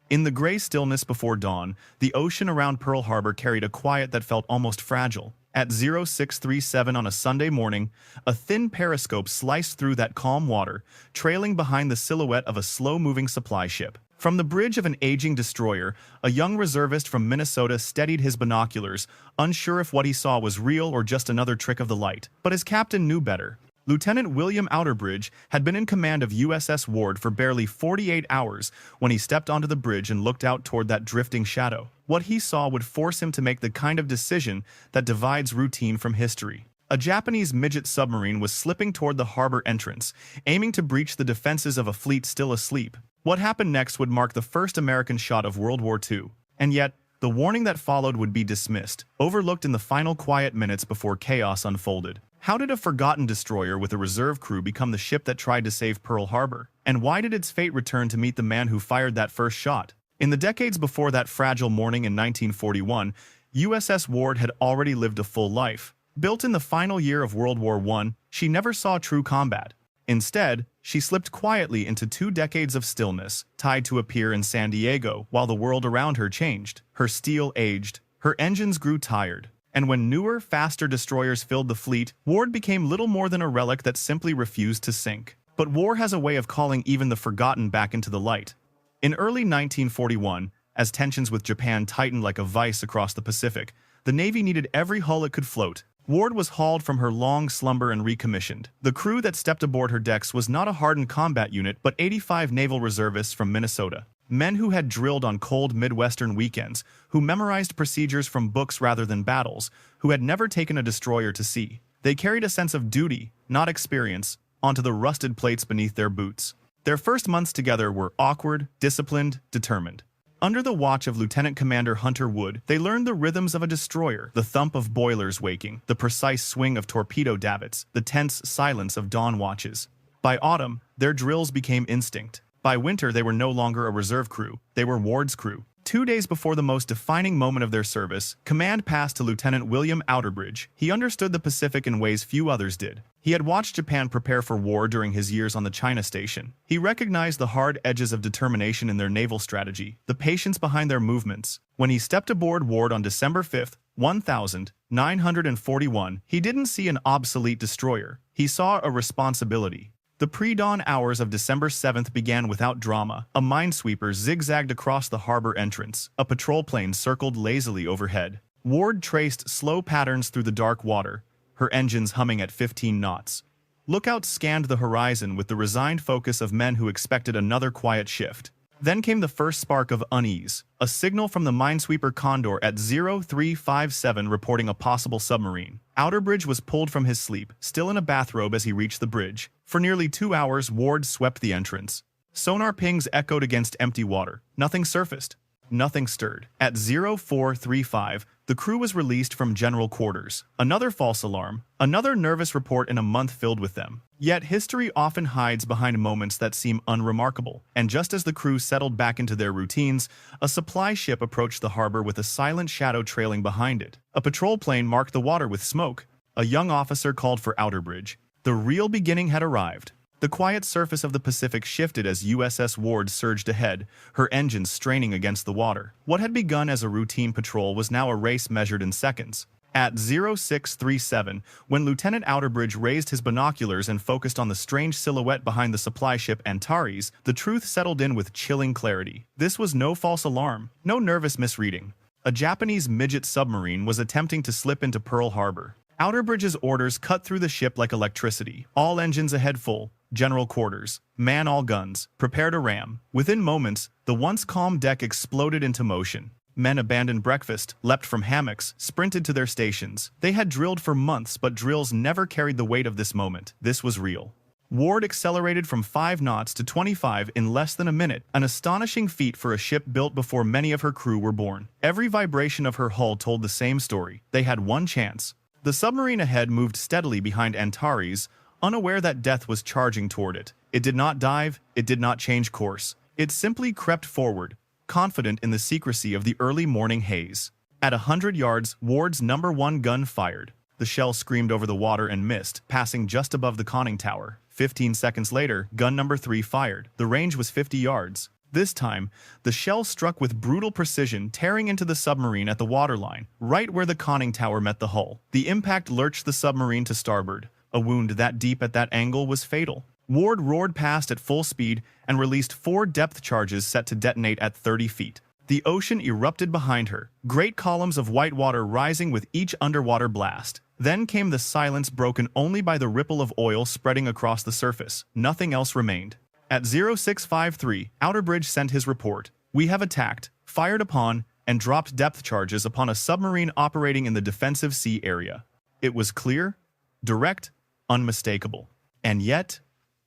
In the gray stillness before dawn, the ocean around Pearl Harbor carried a quiet that felt almost fragile. At 0637 on a Sunday morning, a thin periscope sliced through that calm water, trailing behind the silhouette of a slow-moving supply ship. From the bridge of an aging destroyer, a young reservist from Minnesota steadied his binoculars, unsure if what he saw was real or just another trick of the light. But his captain knew better. Lieutenant William Outerbridge had been in command of USS Ward for barely 48 hours when he stepped onto the bridge and looked out toward that drifting shadow. What he saw would force him to make the kind of decision that divides routine from history. A Japanese Midget submarine was slipping toward the harbor entrance, aiming to breach the defenses of a fleet still asleep. What happened next would mark the first American shot of World War II. And yet, the warning that followed would be dismissed, overlooked in the final quiet minutes before chaos unfolded. How did a forgotten destroyer with a reserve crew become the ship that tried to save Pearl Harbor? And why did its fate return to meet the man who fired that first shot? In the decades before that fragile morning in 1941, USS Ward had already lived a full life. Built in the final year of World War I, she never saw true combat. Instead, she slipped quietly into 2 decades of stillness, tied to a pier in San Diego while the world around her changed. Her steel aged, her engines grew tired. And when newer, faster destroyers filled the fleet, Ward became little more than a relic that simply refused to sink. But war has a way of calling even the forgotten back into the light. In early 1941, as tensions with Japan tightened like a vice across the Pacific, the Navy needed every hull it could float. Ward was hauled from her long slumber and recommissioned. The crew that stepped aboard her decks was not a hardened combat unit, but 85 naval reservists from Minnesota. Men who had drilled on cold Midwestern weekends, who memorized procedures from books rather than battles, who had never taken a destroyer to sea. They carried a sense of duty, not experience, onto the rusted plates beneath their boots. Their first months together were awkward, disciplined, determined. Under the watch of Lieutenant Commander Hunter Wood, they learned the rhythms of a destroyer, the thump of boilers waking, the precise swing of torpedo davits, the tense silence of dawn watches. By autumn, their drills became instinct. By winter, they were no longer a reserve crew, they were Ward's crew. 2 days before the most defining moment of their service, command passed to Lieutenant William Outerbridge. He understood the Pacific in ways few others did. He had watched Japan prepare for war during his years on the China Station. He recognized the hard edges of determination in their naval strategy, the patience behind their movements. When he stepped aboard Ward on December 5, 1941, he didn't see an obsolete destroyer. He saw a responsibility. The pre-dawn hours of December 7th began without drama. A minesweeper zigzagged across the harbor entrance. A patrol plane circled lazily overhead. Ward traced slow patterns through the dark water, her engines humming at 15 knots. Lookout scanned the horizon with the resigned focus of men who expected another quiet shift. Then came the first spark of unease, a signal from the minesweeper Condor at 0357 reporting a possible submarine. Outerbridge was pulled from his sleep, still in a bathrobe as he reached the bridge. For nearly 2 hours, Ward swept the entrance. Sonar pings echoed against empty water. Nothing surfaced. Nothing stirred. At 0435, the crew was released from general quarters. Another false alarm. Another nervous report in a month filled with them. Yet history often hides behind moments that seem unremarkable. And just as the crew settled back into their routines, a supply ship approached the harbor with a silent shadow trailing behind it. A patrol plane marked the water with smoke. A young officer called for Outerbridge. The real beginning had arrived. The quiet surface of the Pacific shifted as USS Ward surged ahead, her engines straining against the water. What had begun as a routine patrol was now a race measured in seconds. At 0637, when Lieutenant Outerbridge raised his binoculars and focused on the strange silhouette behind the supply ship Antares, the truth settled in with chilling clarity. This was no false alarm, no nervous misreading. A Japanese Midget submarine was attempting to slip into Pearl Harbor. Outerbridge's orders cut through the ship like electricity. All engines ahead full. General quarters. Man all guns. Prepare to ram. Within moments, the once calm deck exploded into motion. Men abandoned breakfast, leapt from hammocks, sprinted to their stations. They had drilled for months, but drills never carried the weight of this moment. This was real. Ward accelerated from 5 knots to 25 in less than a minute, an astonishing feat for a ship built before many of her crew were born. Every vibration of her hull told the same story. They had one chance. The submarine ahead moved steadily behind Antares, unaware that death was charging toward it. It did not dive, it did not change course. It simply crept forward, confident in the secrecy of the early morning haze. At 100 yards, Ward's #1 gun fired. The shell screamed over the water and missed, passing just above the conning tower. 15 seconds later, gun number 3 fired. The range was 50 yards. This time, the shell struck with brutal precision, tearing into the submarine at the waterline, right where the conning tower met the hull. The impact lurched the submarine to starboard. A wound that deep at that angle was fatal. Ward roared past at full speed and released 4 depth charges set to detonate at 30 feet. The ocean erupted behind her, great columns of white water rising with each underwater blast. Then came the silence, broken only by the ripple of oil spreading across the surface. Nothing else remained. At 0653, Outerbridge sent his report. "We have attacked, fired upon, and dropped depth charges upon a submarine operating in the defensive sea area." It was clear, direct, unmistakable. And yet,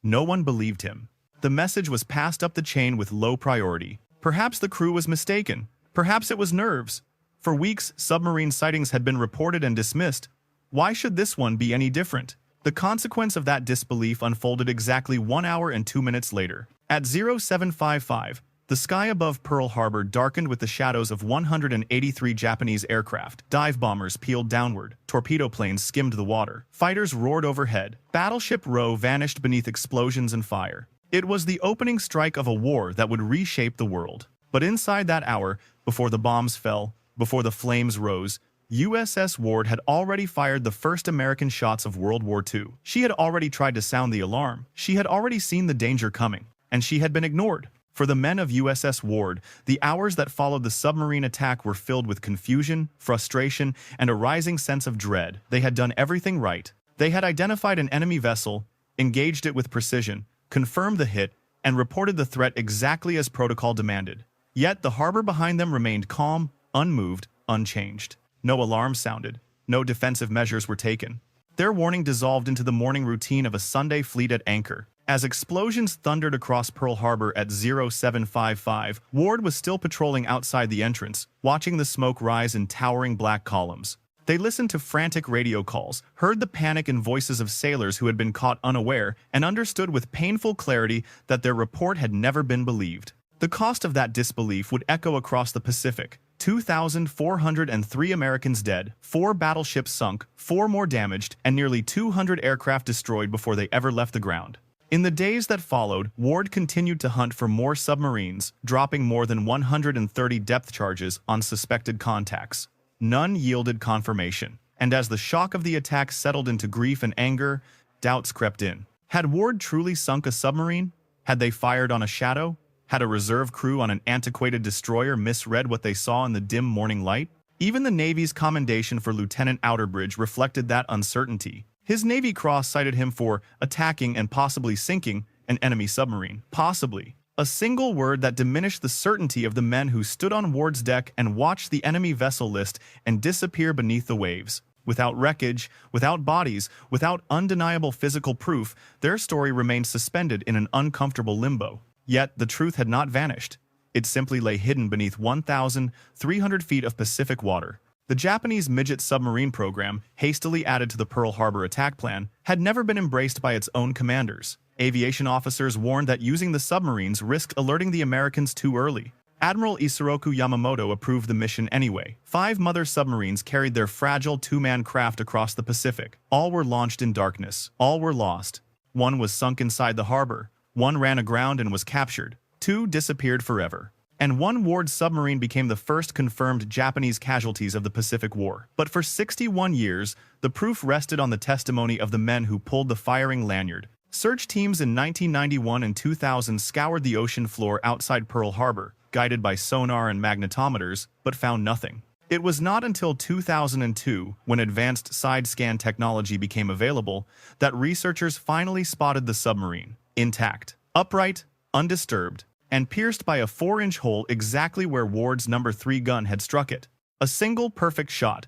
no one believed him. The message was passed up the chain with low priority. Perhaps the crew was mistaken. Perhaps it was nerves. For weeks, submarine sightings had been reported and dismissed. Why should this one be any different? The consequence of that disbelief unfolded exactly 1 hour and 2 minutes later. At 0755, the sky above Pearl Harbor darkened with the shadows of 183 Japanese aircraft. Dive bombers peeled downward. Torpedo planes skimmed the water. Fighters roared overhead. Battleship Row vanished beneath explosions and fire. It was the opening strike of a war that would reshape the world. But inside that hour, before the bombs fell, before the flames rose, USS Ward had already fired the first American shots of World War II. She had already tried to sound the alarm. She had already seen the danger coming, and she had been ignored. For the men of USS Ward, the hours that followed the submarine attack were filled with confusion, frustration, and a rising sense of dread. They had done everything right. They had identified an enemy vessel, engaged it with precision, confirmed the hit, and reported the threat exactly as protocol demanded. Yet the harbor behind them remained calm, unmoved, unchanged. No alarm sounded. No defensive measures were taken. Their warning dissolved into the morning routine of a Sunday fleet at anchor. As explosions thundered across Pearl Harbor at 0755, Ward was still patrolling outside the entrance, watching the smoke rise in towering black columns. They listened to frantic radio calls, heard the panic in voices of sailors who had been caught unaware, and understood with painful clarity that their report had never been believed. The cost of that disbelief would echo across the Pacific. 2,403 Americans dead, 4 battleships sunk, 4 more damaged, and nearly 200 aircraft destroyed before they ever left the ground. In the days that followed, Ward continued to hunt for more submarines, dropping more than 130 depth charges on suspected contacts. None yielded confirmation, and as the shock of the attack settled into grief and anger, doubts crept in. Had Ward truly sunk a submarine? Had they fired on a shadow? Had a reserve crew on an antiquated destroyer misread what they saw in the dim morning light? Even the Navy's commendation for Lieutenant Outerbridge reflected that uncertainty. His Navy Cross cited him for attacking and possibly sinking an enemy submarine. Possibly. A single word that diminished the certainty of the men who stood on Ward's deck and watched the enemy vessel list and disappear beneath the waves. Without wreckage, without bodies, without undeniable physical proof, their story remained suspended in an uncomfortable limbo. Yet the truth had not vanished. It simply lay hidden beneath 1,300 feet of Pacific water. The Japanese Midget submarine program, hastily added to the Pearl Harbor attack plan, had never been embraced by its own commanders. Aviation officers warned that using the submarines risked alerting the Americans too early. Admiral Isoroku Yamamoto approved the mission anyway. 5 mother submarines carried their fragile 2-man craft across the Pacific. All were launched in darkness. All were lost. 1 was sunk inside the harbor. 1 ran aground and was captured. 2 disappeared forever. And 1 Ward submarine became the first confirmed Japanese casualties of the Pacific War. But for 61 years, the proof rested on the testimony of the men who pulled the firing lanyard. Search teams in 1991 and 2000 scoured the ocean floor outside Pearl Harbor, guided by sonar and magnetometers, but found nothing. It was not until 2002, when advanced side-scan technology became available, that researchers finally spotted the submarine. Intact, upright, undisturbed, and pierced by a 4-inch hole exactly where Ward's No. 3 gun had struck it. A single perfect shot.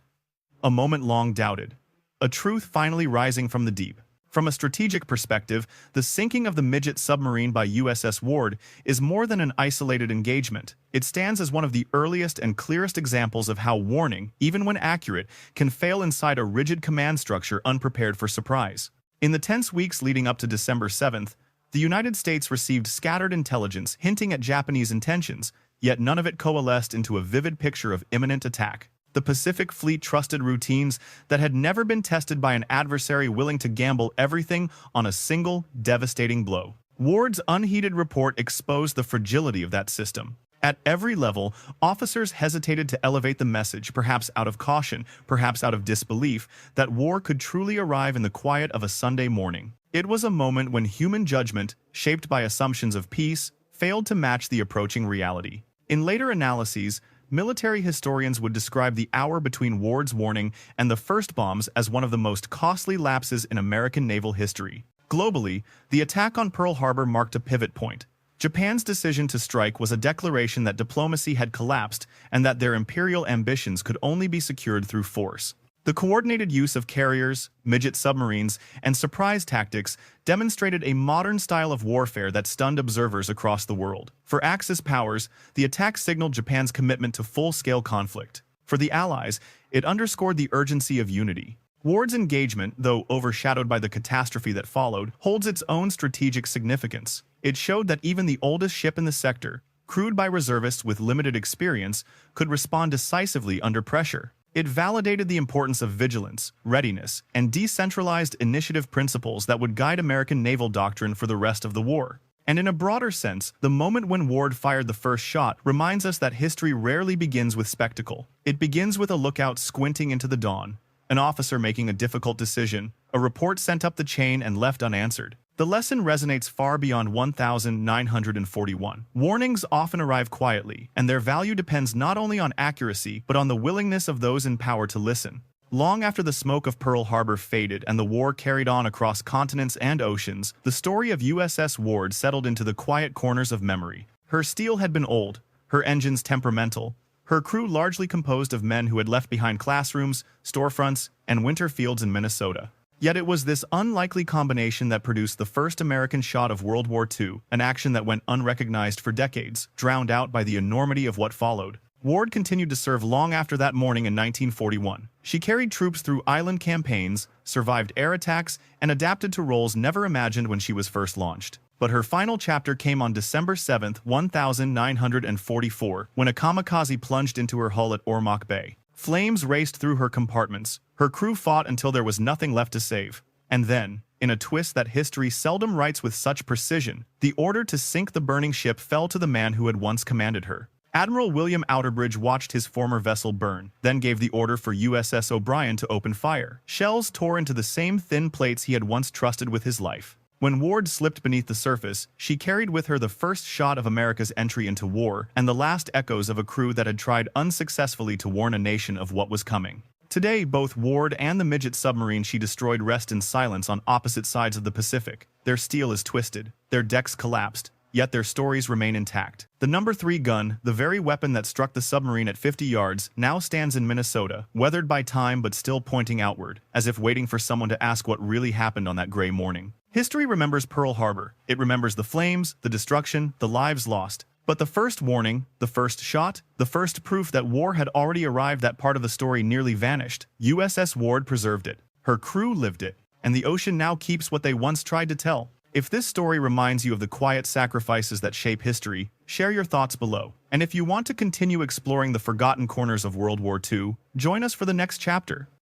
A moment long doubted. A truth finally rising from the deep. From a strategic perspective, the sinking of the Midget submarine by USS Ward is more than an isolated engagement. It stands as one of the earliest and clearest examples of how warning, even when accurate, can fail inside a rigid command structure unprepared for surprise. In the tense weeks leading up to December 7th, the United States received scattered intelligence hinting at Japanese intentions, yet none of it coalesced into a vivid picture of imminent attack. The Pacific Fleet trusted routines that had never been tested by an adversary willing to gamble everything on a single, devastating blow. Ward's unheeded report exposed the fragility of that system. At every level, officers hesitated to elevate the message, perhaps out of caution, perhaps out of disbelief, that war could truly arrive in the quiet of a Sunday morning. It was a moment when human judgment, shaped by assumptions of peace, failed to match the approaching reality. In later analyses, military historians would describe the hour between Ward's warning and the first bombs as one of the most costly lapses in American naval history. Globally, the attack on Pearl Harbor marked a pivot point. Japan's decision to strike was a declaration that diplomacy had collapsed and that their imperial ambitions could only be secured through force. The coordinated use of carriers, midget submarines, and surprise tactics demonstrated a modern style of warfare that stunned observers across the world. For Axis powers, the attack signaled Japan's commitment to full-scale conflict. For the Allies, it underscored the urgency of unity. Ward's engagement, though overshadowed by the catastrophe that followed, holds its own strategic significance. It showed that even the oldest ship in the sector, crewed by reservists with limited experience, could respond decisively under pressure. It validated the importance of vigilance, readiness, and decentralized initiative principles that would guide American naval doctrine for the rest of the war. And in a broader sense, the moment when Ward fired the first shot reminds us that history rarely begins with spectacle. It begins with a lookout squinting into the dawn, an officer making a difficult decision, a report sent up the chain and left unanswered. The lesson resonates far beyond 1941. Warnings often arrive quietly, and their value depends not only on accuracy, but on the willingness of those in power to listen. Long after the smoke of Pearl Harbor faded and the war carried on across continents and oceans, the story of USS Ward settled into the quiet corners of memory. Her steel had been old, her engines temperamental, her crew largely composed of men who had left behind classrooms, storefronts, and winter fields in Minnesota. Yet it was this unlikely combination that produced the first American shot of World War II, an action that went unrecognized for decades, drowned out by the enormity of what followed. Ward continued to serve long after that morning in 1941. She carried troops through island campaigns, survived air attacks, and adapted to roles never imagined when she was first launched. But her final chapter came on December 7, 1944, when a kamikaze plunged into her hull at Ormoc Bay. Flames raced through her compartments. Her crew fought until there was nothing left to save. And then, in a twist that history seldom writes with such precision, the order to sink the burning ship fell to the man who had once commanded her. Admiral William Outerbridge watched his former vessel burn, then gave the order for USS O'Brien to open fire. Shells tore into the same thin plates he had once trusted with his life. When Ward slipped beneath the surface, she carried with her the first shot of America's entry into war and the last echoes of a crew that had tried unsuccessfully to warn a nation of what was coming. Today, both Ward and the Midget submarine she destroyed rest in silence on opposite sides of the Pacific. Their steel is twisted, their decks collapsed, yet their stories remain intact. The No. 3 gun, the very weapon that struck the submarine at 50 yards, now stands in Minnesota, weathered by time but still pointing outward, as if waiting for someone to ask what really happened on that gray morning. History remembers Pearl Harbor. It remembers the flames, the destruction, the lives lost. But the first warning, the first shot, the first proof that war had already arrived, that part of the story nearly vanished. USS Ward preserved it. Her crew lived it. And the ocean now keeps what they once tried to tell. If this story reminds you of the quiet sacrifices that shape history, share your thoughts below. And if you want to continue exploring the forgotten corners of World War II, join us for the next chapter.